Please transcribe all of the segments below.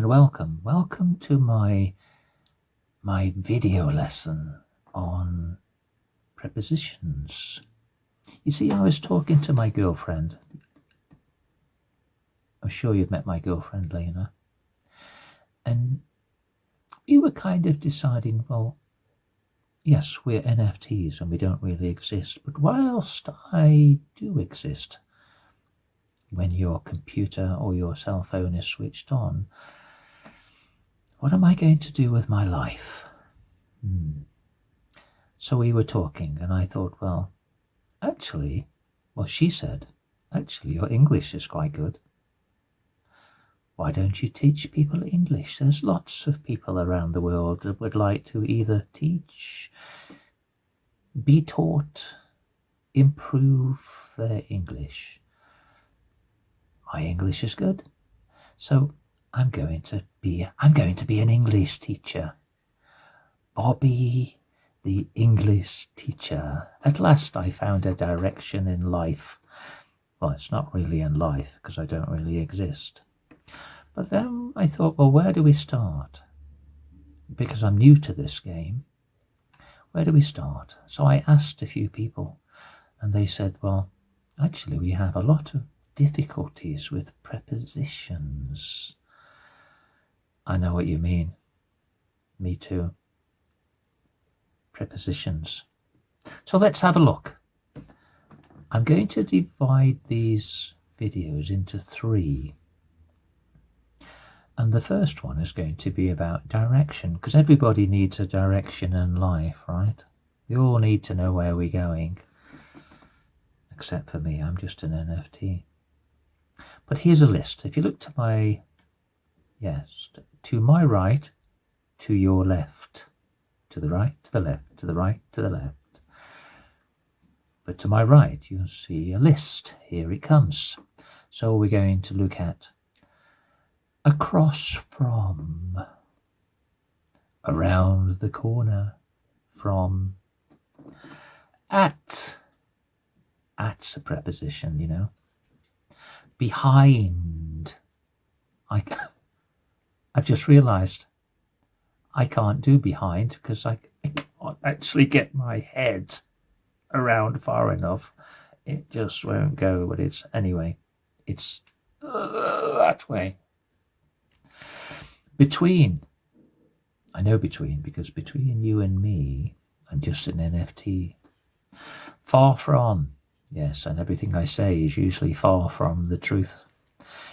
and welcome to my video lesson on prepositions. You see, I was talking to my girlfriend. I'm sure you've met my girlfriend, Lena, and we were kind of deciding, well, yes, we're NFTs and we don't really exist, but whilst I do exist, when your computer or your cell phone is switched on, what am I going to do with my life? So we were talking and I thought, she said, actually, your English is quite good. Why don't you teach people English? There's lots of people around the world that would like to either teach, be taught, improve their English. My English is good, so I'm going to be an English teacher. Bobby the English teacher. At last I found a direction in life. Well, it's not really in life because I don't really exist. But then I thought, well, where do we start? Because I'm new to this game. Where do we start? So I asked a few people and they said, well, actually we have a lot of difficulties with prepositions. I know what you mean. Me too. Prepositions. So let's have a look. I'm going to divide these videos into 3. And the first one is going to be about direction, because everybody needs a direction in life, right? We all need to know where we're going. Except for me, I'm just an NFT. But here's a list. If you look to my right, to your left, to the right, to the left, to the right, to the left. But to my right, you'll see a list. Here it comes. So we're going to look at across from, around the corner, from, at. At's a preposition, you know. Behind. I've just realised I can't do behind because I can't actually get my head around far enough. It just won't go, but it's that way. Between. I know between because between you and me, I'm just an NFT. Far from. Yes, and everything I say is usually far from the truth.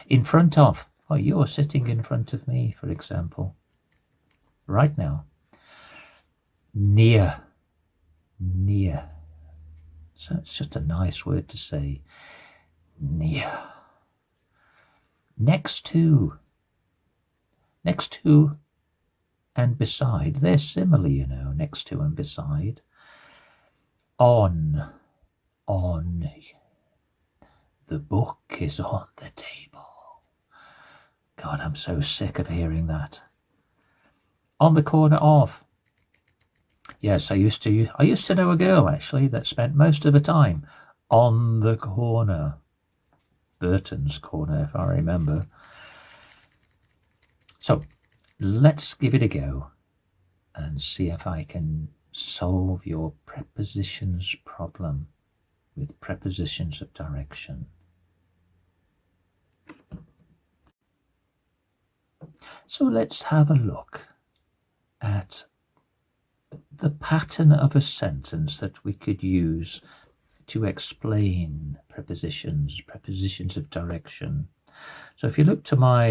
In front of. Oh, you're sitting in front of me, for example. Right now. Near. Near. So it's just a nice word to say. Near. Next to. Next to and beside. They're similar, you know, next to and beside. On. On. The book is on the table. God, I'm so sick of hearing that. On the corner of. Yes, I used to know a girl actually that spent most of the time on the corner. Burton's corner, if I remember. So let's give it a go and see if I can solve your prepositions problem with prepositions of direction. So let's have a look at the pattern of a sentence that we could use to explain prepositions of direction. So if you look to my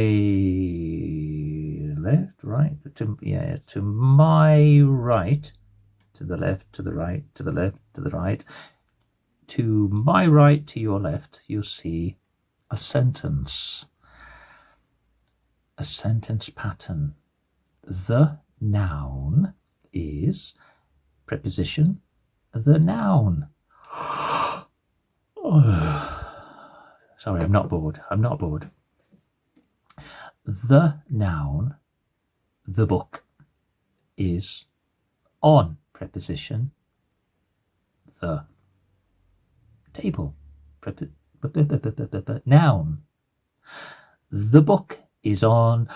left, right, to my right, to the left, to the right, to the left, to the right, to my right, to your left, you'll see a sentence pattern. The noun is preposition, the noun. Sorry, I'm not bored. The noun, the book, is on preposition, the table. Noun. The book is on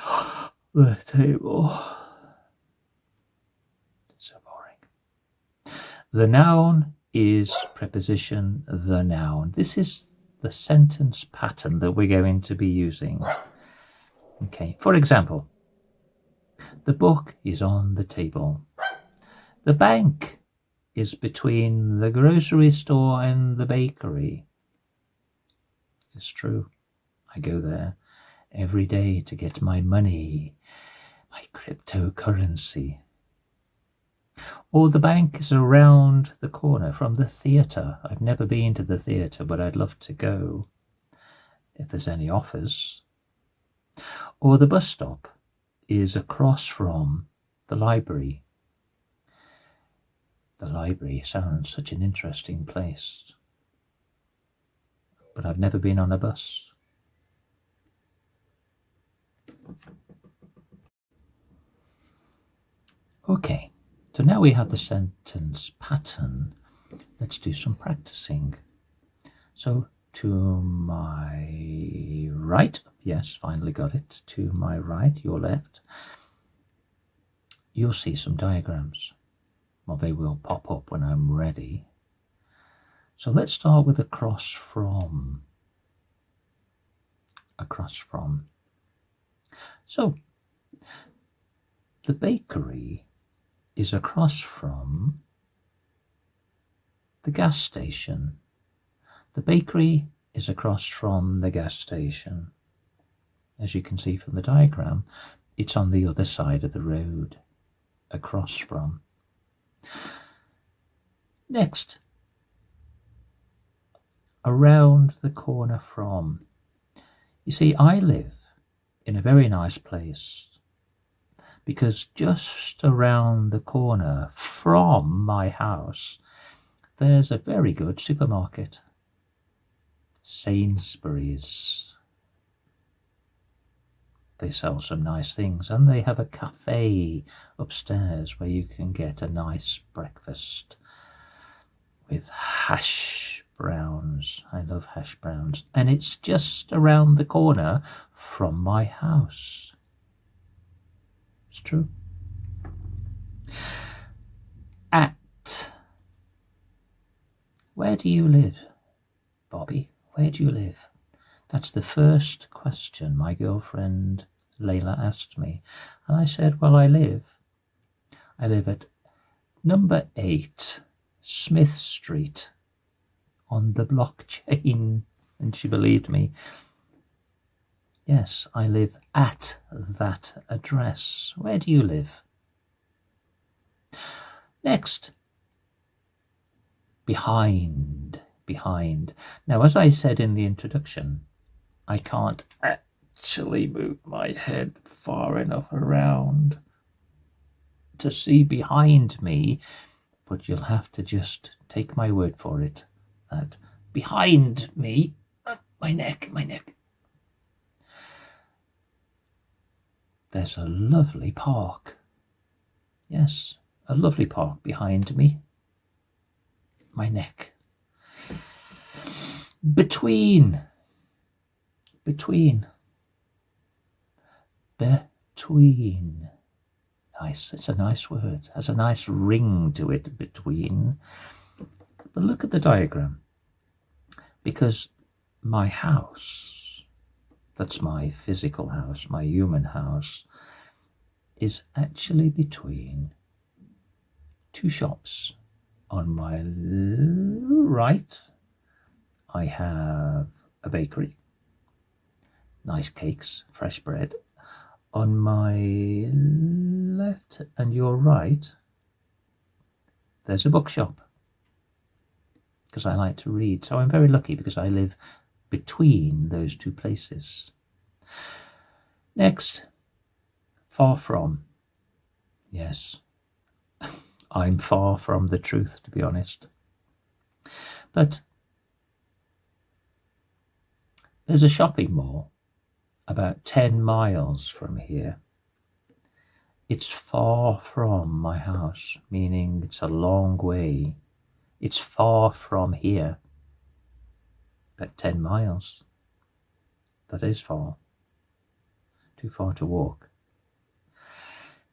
the table. So boring. The noun is preposition the noun. This is the sentence pattern that we're going to be using. Okay, for example, the book is on the table. The bank is between the grocery store and the bakery. It's true. I go there every day to get my money, my cryptocurrency. Or the bank is around the corner from the theatre. I've never been to the theatre, but I'd love to go if there's any offers. Or the bus stop is across from the library. The library sounds such an interesting place, but I've never been on a bus. Okay, so now we have the sentence pattern. Let's do some practicing. So to my right, yes, finally got it. To my right, your left, you'll see some diagrams. Well, they will pop up when I'm ready. So let's start with across from. Across from. So the bakery is across from the gas station. The bakery is across from the gas station. As you can see from the diagram, it's on the other side of the road, across from. Next, around the corner from. You see, I live in a very nice place because just around the corner from my house, there's a very good supermarket, Sainsbury's. They sell some nice things, and they have a cafe upstairs where you can get a nice breakfast with hash browns. I love hash browns. And it's just around the corner from my house. It's true. At. Where do you live, Bobby? Where do you live? That's the first question my girlfriend Layla asked me. And I said, well, I live at number 8 Smith Street on the blockchain. And she believed me. Yes, I live at that address. Where do you live? Next, behind. Now, as I said in the introduction, I can't actually move my head far enough around to see behind me, but you'll have to just take my word for it that behind me, my neck, there's a lovely park. Yes, a lovely park behind me, my neck. Between. Nice, it's a nice word. Has a nice ring to it, between. But look at the diagram. Because my house, that's my physical house, my human house, is actually between two shops. On my right, I have a bakery, nice cakes, fresh bread. On my left and your right, there's a bookshop, because I like to read. So I'm very lucky because I live between those two places. Next, far from. Yes, I'm far from the truth, to be honest. But there's a shopping mall about 10 miles from here. It's far from my house, meaning it's a long way. It's far from here, about 10 miles. That is far. Too far to walk.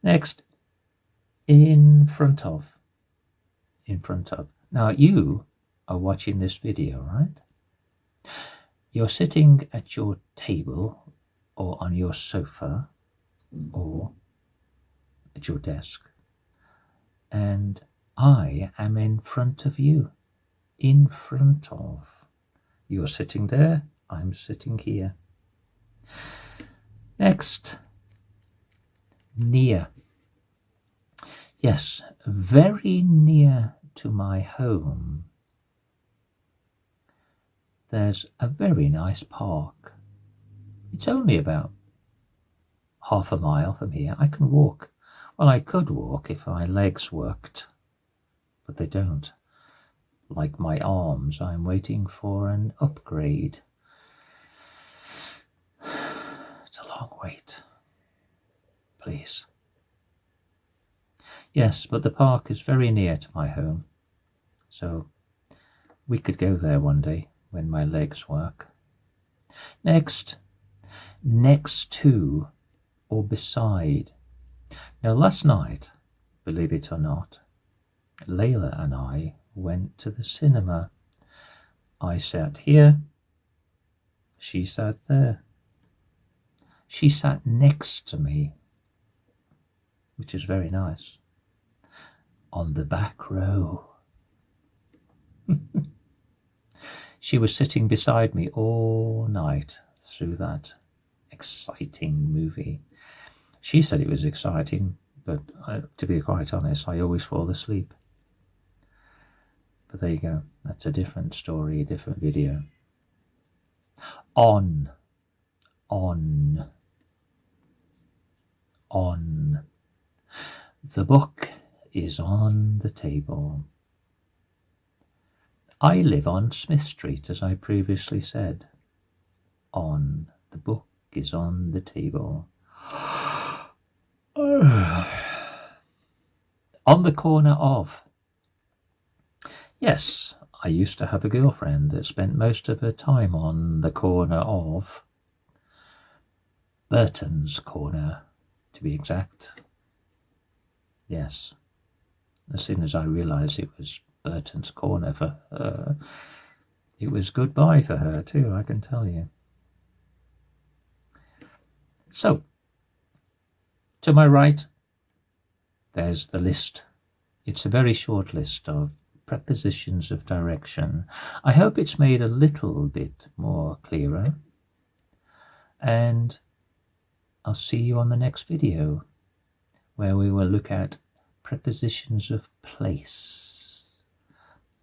Next, in front of. In front of. Now you are watching this video, right? You're sitting at your table or on your sofa or at your desk, and I am in front of you. In front of. You're sitting there, I'm sitting here. Next, near. Yes, very near to my home. There's a very nice park. It's only about half a mile from here. I can walk. Well, I could walk if my legs worked, but they don't. Like my arms, I'm waiting for an upgrade. It's a long wait. Please. Yes, but the park is very near to my home, so we could go there one day when my legs work. Next, next to or beside. Now, last night, believe it or not, Layla and I went to the cinema. I sat here, she sat there. She sat next to me, which is very nice, on the back row. She was sitting beside me all night through that exciting movie. She said it was exciting, but to be quite honest, I always fall asleep. But there you go. That's a different story, a different video. On. The book is on the table. I live on Smith Street, as I previously said. On. The book is on the table. On the corner of. Yes, I used to have a girlfriend that spent most of her time on the corner of. Burton's Corner, to be exact. Yes. As soon as I realised it was Burton's Corner for her, it was goodbye for her too, I can tell you. So, to my right, there's the list. It's a very short list of prepositions of direction. I hope it's made a little bit more clearer. And I'll see you on the next video, where we will look at prepositions of place.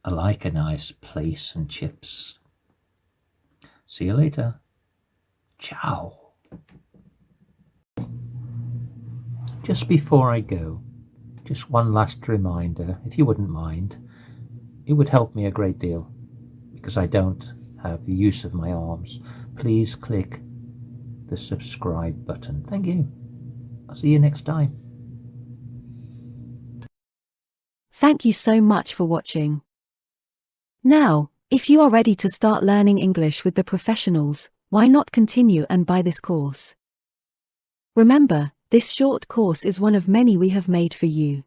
I like a nice place and chips. See you later. Ciao. Just before I go, just one last reminder, if you wouldn't mind. It would help me a great deal, because I don't have the use of my arms. Please click the subscribe button. Thank you. I'll see you next time. Thank you so much for watching. Now, if you are ready to start learning English with the professionals, why not continue and buy this course? Remember, this short course is one of many we have made for you.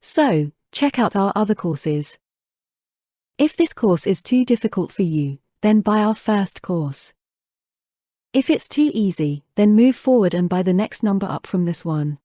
So, check out our other courses. If this course is too difficult for you, then buy our first course. If it's too easy, then move forward and buy the next number up from this one.